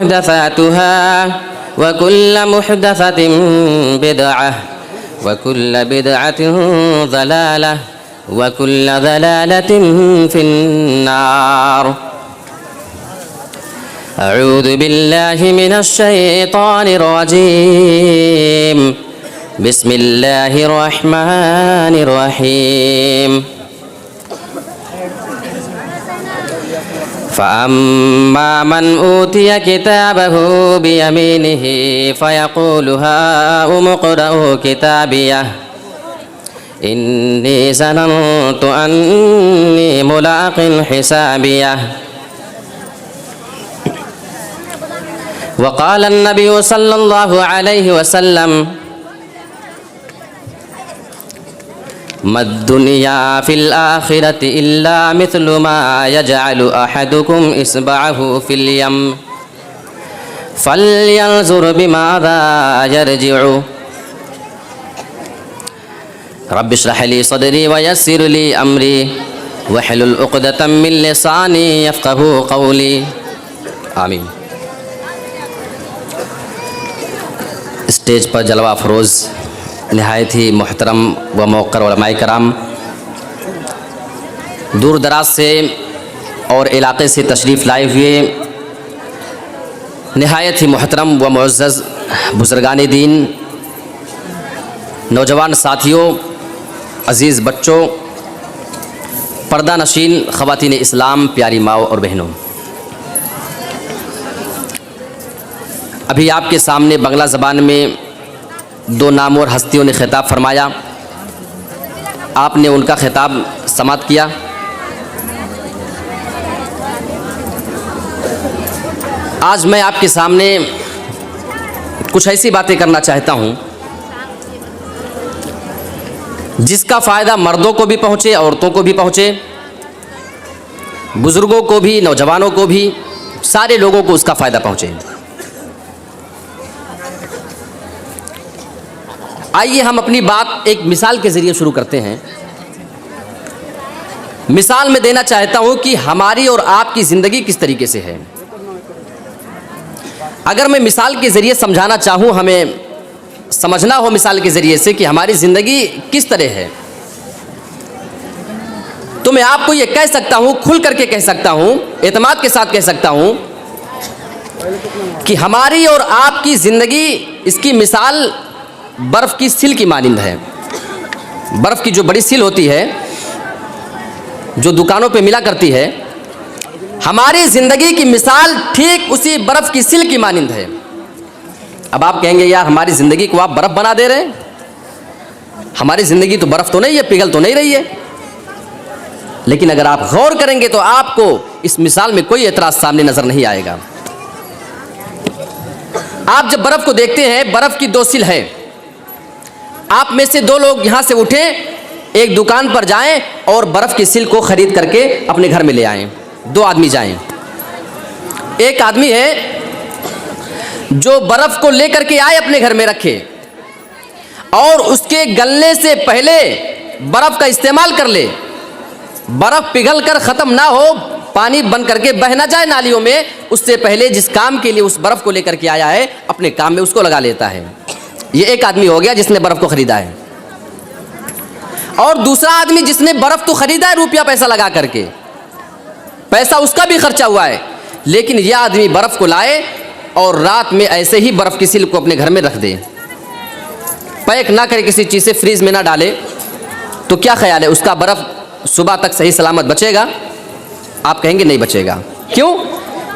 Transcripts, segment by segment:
मुहदसातुहा वकुल्ल मुहदसतिन बिदअह वकुल्ल बिदअतिन ज़लालह वकुल्ल ज़लालतिन फिन्नार। अऊज़ु बिल्लाहि मिनश शैतानिर रजीम। बिस्मिल्लाहिर रहमानिर रहीम। फ़अम्मा मन ऊतिय किताबहु बियमीनिहि फ़यक़ूलु हाउम इक़्रऊ किताबियह इन्नी ज़नन्तु अन्नी मुलाक़िन हिसाबियह। वक़ाल अन्नबिय्यु सल्लल्लाहु अलैहि वसल्लम मद्दुनिया फ़िल आख़िरति इल्ला मिस्लु मा यजअलु अहदुकुम इस्बअहु फ़िल यम फ़ल्यंज़ुर बिमाज़ा यरजिउ। रब्बि इश्रह ली सदरी वयस्सिर ली अमरी वहलुल उक़दतम मिन लिसानी यफ़क़हू क़ौली। आमीन। स्टेज पर जलवा अफरोज़ नहायत ही मोहतरम व मौक़र उलमाए कराम, दूर दराज से और इलाक़े से तशरीफ़ लाए हुए नहायत ही मोहतरम व मुअज़्ज़ज़ बुज़ुर्गान दीन, नौजवान साथियों, अज़ीज़ बच्चों, पर्दा नशीन ख़वातीन इस्लाम, प्यारी माओ और बहनों, अभी आपके सामने बंगला ज़बान में दो नामवर हस्तियों ने खिताब फरमाया। आपने उनका खिताब समाअत किया। आज मैं आपके सामने कुछ ऐसी बातें करना चाहता हूँ जिसका फ़ायदा मर्दों को भी पहुँचे, औरतों को भी पहुँचे, बुज़ुर्गों को भी, नौजवानों को भी, सारे लोगों को उसका फ़ायदा पहुँचे। आइए हम अपनी बात एक मिसाल के ज़रिए शुरू करते हैं। मिसाल में देना चाहता हूँ कि हमारी और आपकी ज़िंदगी किस तरीके से है। अगर मैं मिसाल के ज़रिए समझाना चाहूँ, हमें समझना हो मिसाल के ज़रिए से कि हमारी ज़िंदगी किस तरह है, तो मैं आपको ये कह सकता हूँ, खुल करके कह सकता हूँ, एतमाद के साथ कह सकता हूँ कि हमारी और आपकी ज़िंदगी, इसकी मिसाल बर्फ़ की सिल की मानिंद है। बर्फ़ की जो बड़ी सिल होती है, जो दुकानों पे मिला करती है, हमारी ज़िंदगी की मिसाल ठीक उसी बर्फ़ की सिल की मानिंद है। अब आप कहेंगे यार हमारी ज़िंदगी को आप बर्फ़ बना दे रहे हैं, हमारी ज़िंदगी तो बर्फ़ तो नहीं है, पिघल तो नहीं रही है। लेकिन अगर आप गौर करेंगे तो आपको इस मिसाल में कोई एतराज़ सामने नज़र नहीं आएगा। आप जब बर्फ़ को देखते हैं, बर्फ़ की दो सिल है। आप में से दो लोग यहाँ से उठें, एक दुकान पर जाएं और बर्फ़ की सिल को ख़रीद करके अपने घर में ले आएं। दो आदमी जाएं। एक आदमी है जो बर्फ़ को ले करके आए, अपने घर में रखे और उसके गलने से पहले बर्फ़ का इस्तेमाल कर ले। बर्फ़ पिघल कर ख़त्म ना हो, पानी बन करके बह ना जाए नालियों में, उससे पहले जिस काम के लिए उस बर्फ़ को लेकर के आया है, अपने काम में उसको लगा लेता है। ये एक आदमी हो गया जिसने बर्फ़ को ख़रीदा है। और दूसरा आदमी जिसने बर्फ़ तो ख़रीदा है रुपया पैसा लगा करके, पैसा उसका भी खर्चा हुआ है, लेकिन यह आदमी बर्फ़ को लाए और रात में ऐसे ही बर्फ़ की सिल को अपने घर में रख दे, पैक ना करे, किसी चीज़ से फ्रीज़ में ना डाले, तो क्या ख्याल है, उसका बर्फ़ सुबह तक सही सलामत बचेगा? आप कहेंगे नहीं बचेगा। क्यों?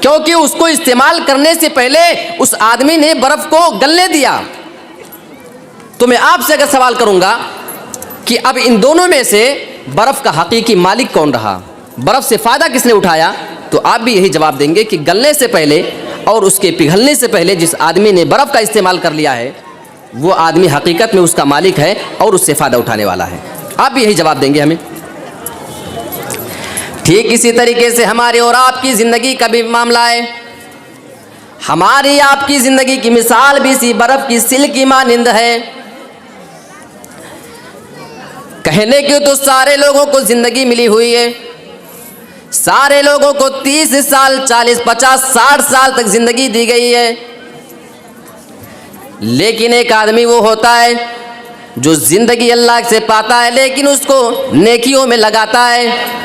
क्योंकि उसको इस्तेमाल करने से पहले उस आदमी ने बर्फ़ को गलने दिया। तो मैं आपसे अगर सवाल करूंगा कि अब इन दोनों में से बर्फ़ का हकीकी मालिक कौन रहा, बर्फ़ से फ़ायदा किसने उठाया, तो आप भी यही जवाब देंगे कि गलने से पहले और उसके पिघलने से पहले जिस आदमी ने बर्फ़ का इस्तेमाल कर लिया है, वो आदमी हकीकत में उसका मालिक है और उससे फ़ायदा उठाने वाला है। आप भी यही जवाब देंगे हमें। ठीक इसी तरीके से हमारी और आपकी ज़िंदगी का भी मामला है। हमारी आपकी ज़िंदगी की मिसाल भी इसी बर्फ़ की सिल की मानिंद है। कहने के तो सारे लोगों को ज़िंदगी मिली हुई है, सारे लोगों को 30 साल, 40, 50, 60 साल तक जिंदगी दी गई है, लेकिन एक आदमी वो होता है जो जिंदगी अल्लाह से पाता है लेकिन उसको नेकियों में लगाता है।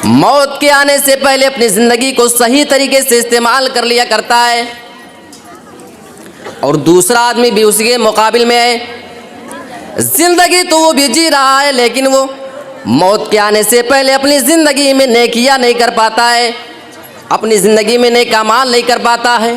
मौत के आने से पहले अपनी जिंदगी को सही तरीके से इस्तेमाल कर लिया करता है। और दूसरा आदमी भी उसके मुकाबिल में है, जिंदगी तो वो भी जी रहा है लेकिन वो मौत के आने से पहले अपनी ज़िंदगी में नेकियां नहीं कर पाता है, अपनी ज़िंदगी में नेक अमाल नहीं कर पाता है।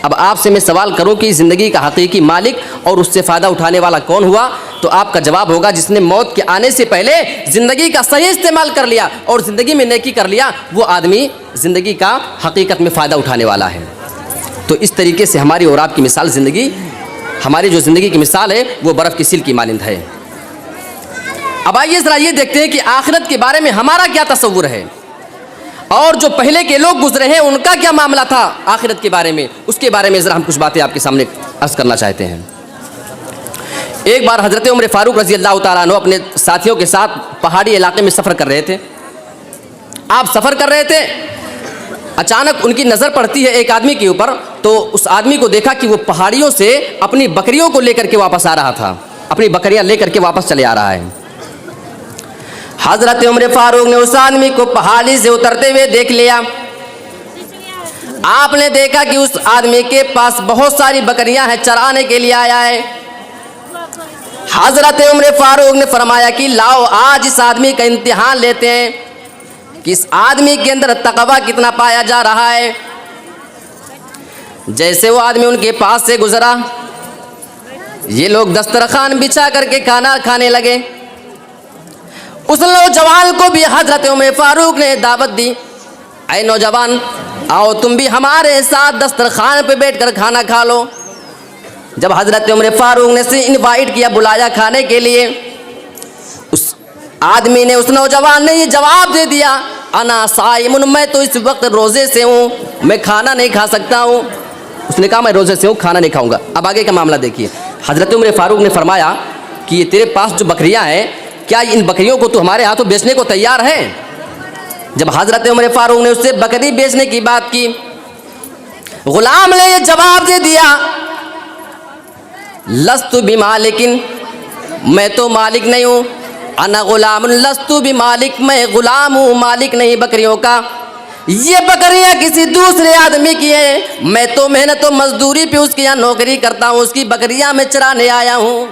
अब आपसे मैं सवाल करूं कि ज़िंदगी का हकीकी मालिक और उससे फ़ायदा उठाने वाला कौन हुआ, तो आपका जवाब होगा जिसने मौत के आने से पहले ज़िंदगी का सही इस्तेमाल कर लिया और ज़िंदगी में नेकी कर लिया, वो आदमी ज़िंदगी का हकीकत में फ़ायदा उठाने वाला है। तो इस तरीके से हमारी और आपकी मिसाल ज़िंदगी, हमारी जो ज़िंदगी की मिसाल है वो बर्फ़ की सिल की मानिंद है। अब आइए ज़रा ये देखते हैं कि आखिरत के बारे में हमारा क्या तस्वुर है और जो पहले के लोग गुजरे हैं उनका क्या मामला था आखिरत के बारे में, उसके बारे में ज़रा हम कुछ बातें आपके सामने अर्ज़ करना चाहते हैं। एक बार हज़रत उमर फ़ारूक रज़ी अल्लाह तआला अन्हु अपने साथियों के साथ पहाड़ी इलाके में सफ़र कर रहे थे। आप सफ़र कर रहे थे, अचानक उनकी नज़र पड़ती है एक आदमी के ऊपर, तो उस आदमी को देखा कि वो पहाड़ियों से अपनी बकरियों को लेकर के वापस आ रहा था, अपनी बकरियां लेकर के वापस चले आ रहा है। हज़रत उमर फ़ारूक ने उस आदमी को पहाड़ी से उतरते हुए देख लिया। आपने देखा कि उस आदमी के पास बहुत सारी बकरियां हैं, चराने के लिए आया है। हज़रत उमर फ़ारूक ने फरमाया कि लाओ आज इस आदमी का इम्तिहान लेते हैं कि इस आदमी के अंदर तक़वा कितना पाया जा रहा है। जैसे वो आदमी उनके पास से गुजरा, ये लोग दस्तरखान बिछा करके खाना खाने लगे। उस नौजवान को भी हज़रत उमर फ़ारूक ने दावत दी, ऐ नौजवान आओ तुम भी हमारे साथ दस्तरखान पे बैठकर खाना खा लो। जब हज़रत उमर फ़ारूक ने से इनवाइट किया, बुलाया खाने के लिए, उस आदमी ने, उस नौजवान ने ये जवाब दे दिया, अना साइमुन, मैं तो इस वक्त रोज़े से हूँ, मैं खाना नहीं खा सकता हूँ। उसने कहा मैं रोज़े से हूँ, खाना नहीं खाऊँगा। अब आगे का मामला देखिए। हज़रत उमर फ़ारूक ने फरमाया कि ये तेरे पास जो बकरियाँ हैं, क्या इन बकरियों को तू हमारे हाथों बेचने को तैयार है? जब हज़रत उमर फ़ारूक ने उससे बकरी बेचने की बात की, गुलाम ने ये जवाब दे दिया, लस्तु बि मालिकिन, मैं तो मालिक नहीं हूँ, अना गुलाम लस्तु बि मालिक, मैं गुलाम हूँ, मालिक नहीं बकरियों का। ये बकरियाँ किसी दूसरे आदमी की हैं, मैं तो मेहनत और मजदूरी पे उसके यहाँ नौकरी करता हूँ, उसकी बकरियाँ मैं चराने आया हूँ,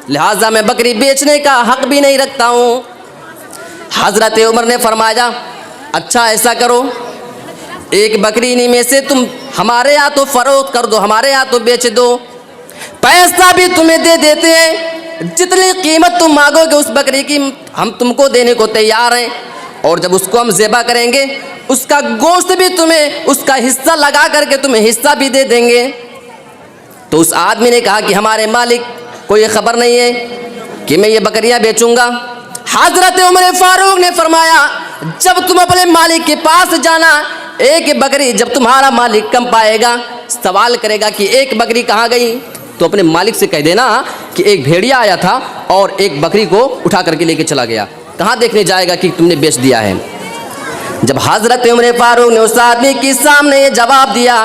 लिहाजा मैं बकरी बेचने का हक भी नहीं रखता हूँ। हज़रत उमर ने फरमाया, अच्छा ऐसा करो, एक बकरी इन्हीं में से तुम हमारे यहाँ तो फ़रोख्त कर दो, हमारे यहाँ तो बेच दो, पैसा भी तुम्हें दे देते हैं, जितनी कीमत तुम मांगोगे उस बकरी की हम तुमको देने को तैयार हैं, और जब उसको हम ज़ेबा करेंगे उसका गोश्त भी तुम्हें, उसका हिस्सा लगा करके तुम्हें हिस्सा भी दे देंगे। तो उस आदमी ने कहा कि हमारे मालिक को ये ख़बर नहीं है कि मैं ये बकरियां बेचूंगा। हज़रत उमर फ़ारूक ने फरमाया, जब तुम अपने मालिक के पास जाना, एक बकरी जब तुम्हारा मालिक कम पाएगा, सवाल करेगा कि एक बकरी कहाँ गई, तो अपने मालिक से कह देना कि एक भेड़िया आया था और एक बकरी को उठा करके लेके चला गया, कहाँ देखने जाएगा कि तुमने बेच दिया है। जब हज़रत उमर फ़ारूक ने उस आदमी के सामने ये जवाब दिया,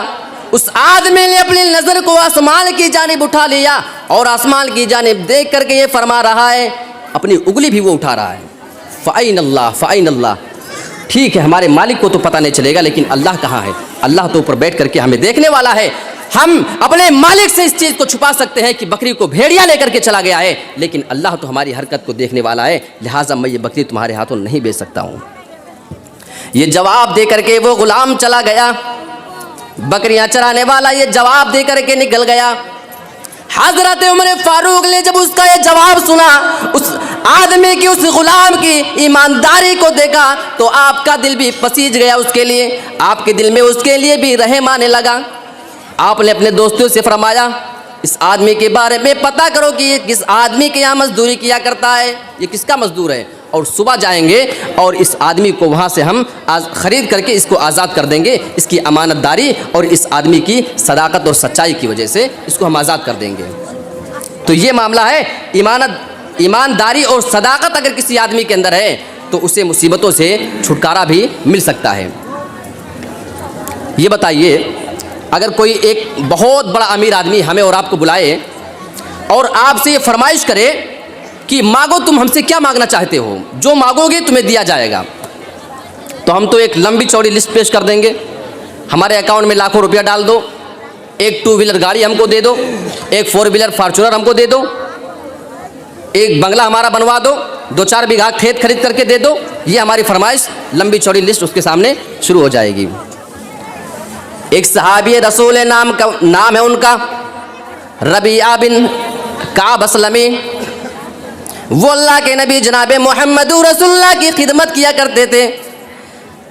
उस आदमी ने अपनी नज़र को आसमान की जानिब उठा लिया और आसमान की जानिब देख करके ये फरमा रहा है, अपनी उंगली भी वो उठा रहा है, फ़ाइन अल्लाह फ़ाइन अल्लाह। ठीक है, हमारे मालिक को तो पता नहीं चलेगा, लेकिन अल्लाह कहाँ है? अल्लाह तो ऊपर बैठ करके हमें देखने वाला है। हम अपने मालिक से इस चीज़ को छुपा सकते हैं कि बकरी को भेड़िया लेकर के चला गया है, लेकिन अल्लाह तो हमारी हरकत को देखने वाला है, लिहाजा मैं ये बकरी तुम्हारे हाथों नहीं बेच सकता हूँ। ये जवाब दे करके वो गुलाम चला गया, बकरियां चराने वाला ये जवाब दे करके निकल गया। हज़रत उमर फ़ारूक ने जब उसका ये जवाब सुना, उस आदमी की, उस गुलाम की ईमानदारी को देखा, तो आपका दिल भी पसीज गया उसके लिए, आपके दिल में उसके लिए भी रहम आने लगा। आपने अपने दोस्तों से फरमाया, इस आदमी के बारे में पता करो कि ये किस आदमी के यहाँ मजदूरी किया करता है, ये किसका मजदूर है, और सुबह जाएंगे और इस आदमी को वहाँ से हम ख़रीद करके इसको आज़ाद कर देंगे। इसकी अमानतदारी और इस आदमी की सदाकत और सच्चाई की वजह से इसको हम आज़ाद कर देंगे। तो ये मामला है, ईमानदारी और सदाकत अगर किसी आदमी के अंदर है तो उसे मुसीबतों से छुटकारा भी मिल सकता है। ये बताइए, अगर कोई एक बहुत बड़ा अमीर आदमी हमें और आपको बुलाए और आपसे ये फरमाइश करे कि मांगो, तुम हमसे क्या मांगना चाहते हो, जो मांगोगे तुम्हें दिया जाएगा, तो हम तो एक लंबी चौड़ी लिस्ट पेश कर देंगे। हमारे अकाउंट में लाखों रुपया डाल दो, एक 2 व्हीलर गाड़ी हमको दे दो, एक 4 व्हीलर फॉर्चूनर हमको दे दो, एक बंगला हमारा बनवा दो, 2-4 बीघा खेत खरीद करके दे दो। ये हमारी फरमाइश, लंबी चौड़ी लिस्ट उसके सामने शुरू हो जाएगी। एक सहाबी रसूल नाम है उनका रबिया बिन काब असलमी। वो अल्लाह के नबी जनाब मोहम्मद रसूलुल्लाह की खिदमत किया करते थे।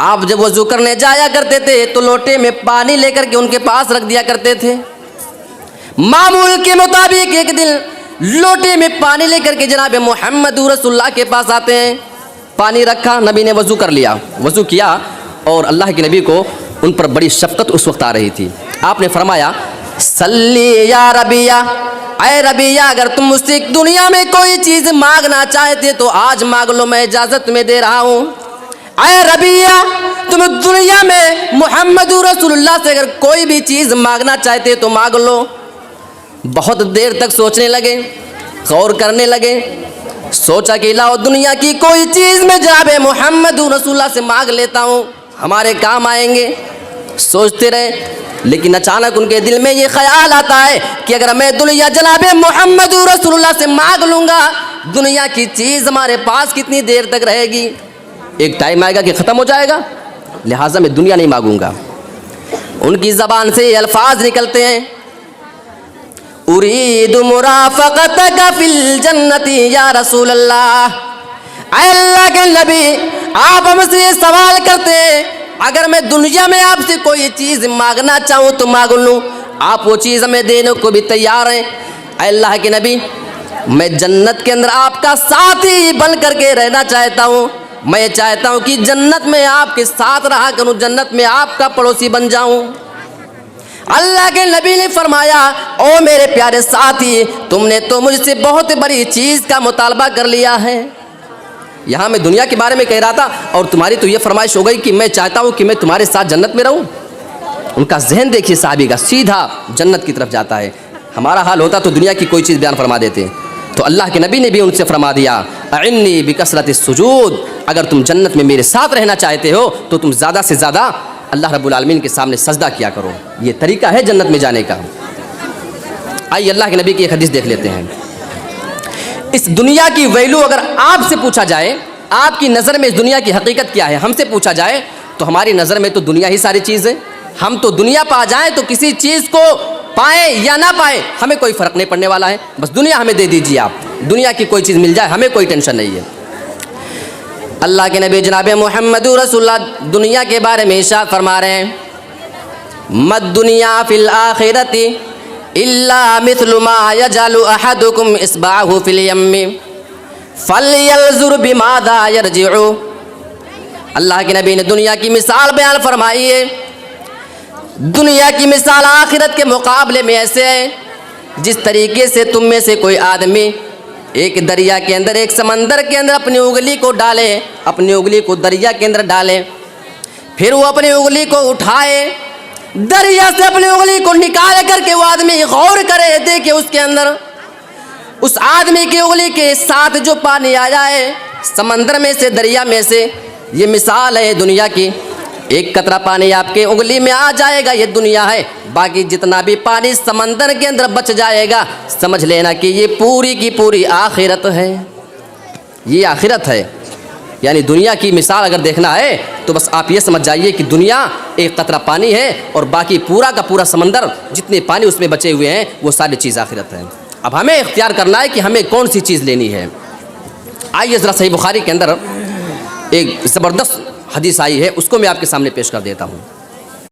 आप जब वज़ू करने जाया करते थे तो लोटे में पानी लेकर के उनके पास रख दिया करते थे। मामूल के मुताबिक एक दिन लोटे में पानी लेकर के जनाब मोहम्मद रसूलुल्लाह के पास आते हैं। पानी रखा, नबी ने वज़ू कर लिया, वज़ू किया और अल्लाह के नबी को उन पर बड़ी शफ़क़त उस वक्त आ रही थी। आपने फरमाया, सल्ली या रबिया, ऐ रबिया, अगर तुम मुझसे दुनिया में कोई चीज़ मांगना चाहते तो आज मांग लो, मैं इजाज़त तुम्हें दे रहा हूँ। ऐ रबिया, तुम दुनिया में मोहम्मद रसूलुल्लाह से अगर कोई भी चीज़ मांगना चाहते तो मांग लो। बहुत देर तक सोचने लगे, गौर करने लगे, सोचा कि लाओ दुनिया की कोई चीज़ में जनाब मोहम्मद रसूलुल्लाह से मांग लेता हूँ, हमारे काम आएंगे। सोचते रहे, लेकिन अचानक उनके दिल में ये ख्याल आता है कि अगर मैं दुनिया जनाब मोहम्मद रसूलुल्लाह से मांग लूँगा, दुनिया की चीज़ हमारे पास कितनी देर तक रहेगी, एक टाइम आएगा कि ख़त्म हो जाएगा, लिहाजा मैं दुनिया नहीं मांगूंगा। उनकी ज़बान से ये अल्फाज निकलते हैं, उरीदु मुराफ़क़तक फ़िल जन्नति या रसूल अल्लाह। अल्लाह के नबी, आप हमसे ये सवाल करते हैं, अगर मैं दुनिया में आपसे कोई चीज़ मांगना चाहूँ तो मांग लूँ, आप वो चीज़ हमें देने को भी तैयार हैं। अल्लाह के नबी, मैं जन्नत के अंदर आपका साथी बन करके रहना चाहता हूँ। मैं चाहता हूँ कि जन्नत में आपके साथ रहा करूँ, जन्नत में आपका पड़ोसी बन जाऊँ। अल्लाह के नबी ने फरमाया, ओ मेरे प्यारे साथी, तुमने तो मुझसे बहुत बड़ी चीज़ का मुतालबा कर लिया है। यहाँ मैं दुनिया के बारे में कह रहा था और तुम्हारी तो ये फरमाइश हो गई कि मैं चाहता हूँ कि मैं तुम्हारे साथ जन्नत में रहूँ। उनका जहन देखिए, साहबी का सीधा जन्नत की तरफ जाता है। हमारा हाल होता तो दुनिया की कोई चीज़ बयान फरमा देते। तो अल्लाह के नबी ने भी उनसे फरमा दिया, अइन्नी बिकसरतिस सुजूद, अगर तुम जन्नत में मेरे साथ रहना चाहते हो तो तुम ज़्यादा से ज़्यादा अल्लाह रब्बुल आलमीन के सामने सजदा किया करो। ये तरीका है जन्नत में जाने का। आइए अल्लाह के नबी की एक हदीस देख लेते हैं। इस दुनिया की वैल्यू अगर आपसे पूछा जाए, आपकी नज़र में इस दुनिया की हकीकत क्या है, हमसे पूछा जाए तो हमारी नज़र में तो दुनिया ही सारी चीज़ है। हम तो दुनिया पा जाए तो किसी चीज़ को पाए या ना पाए हमें कोई फ़र्क नहीं पड़ने वाला है, बस दुनिया हमें दे दीजिए आप, दुनिया की कोई चीज़ मिल जाए हमें कोई टेंशन नहीं है। अल्लाह के नबी जनाब मोहम्मद रसूलुल्लाह दुनिया के बारे में इरशाद फरमा रहे हैं, मद दुनिया फिल आखिरति इल्ला मिथलु मा यजलु अहदुकुम इस्बाहु फिल यम्मी फलयल्जुर बिमादा यरजिउ। अल्लाह के नबी ने दुनिया की मिसाल बयान फरमाई है। दुनिया की मिसाल आखिरत के मुकाबले में ऐसे है जिस तरीके से तुम में से कोई आदमी एक दरिया के अंदर, एक समंदर के अंदर अपनी उंगली को डाले, अपनी उंगली को दरिया के अंदर डाले, फिर वो अपनी उंगली को उठाए, दरिया से अपनी उंगली को निकाल करके वो आदमी गौर करे, देखे उसके अंदर उस आदमी की उंगली के साथ जो पानी आ जाए समंदर में से, दरिया में से। ये मिसाल है दुनिया की। एक कतरा पानी आपके उंगली में आ जाएगा, ये दुनिया है। बाकी जितना भी पानी समंदर के अंदर बच जाएगा, समझ लेना कि ये पूरी की पूरी आखिरत है। ये आखिरत है। यानी दुनिया की मिसाल अगर देखना है तो बस आप ये समझ जाइए कि दुनिया एक कतरा पानी है और बाकी पूरा का पूरा समंदर, जितने पानी उसमें बचे हुए हैं, वो सारी चीज़ आखिरत है। अब हमें इख्तियार करना है कि हमें कौन सी चीज़ लेनी है। आइए ज़रा सही बुखारी के अंदर एक ज़बरदस्त हदीस आई है, उसको मैं आपके सामने पेश कर देता हूँ।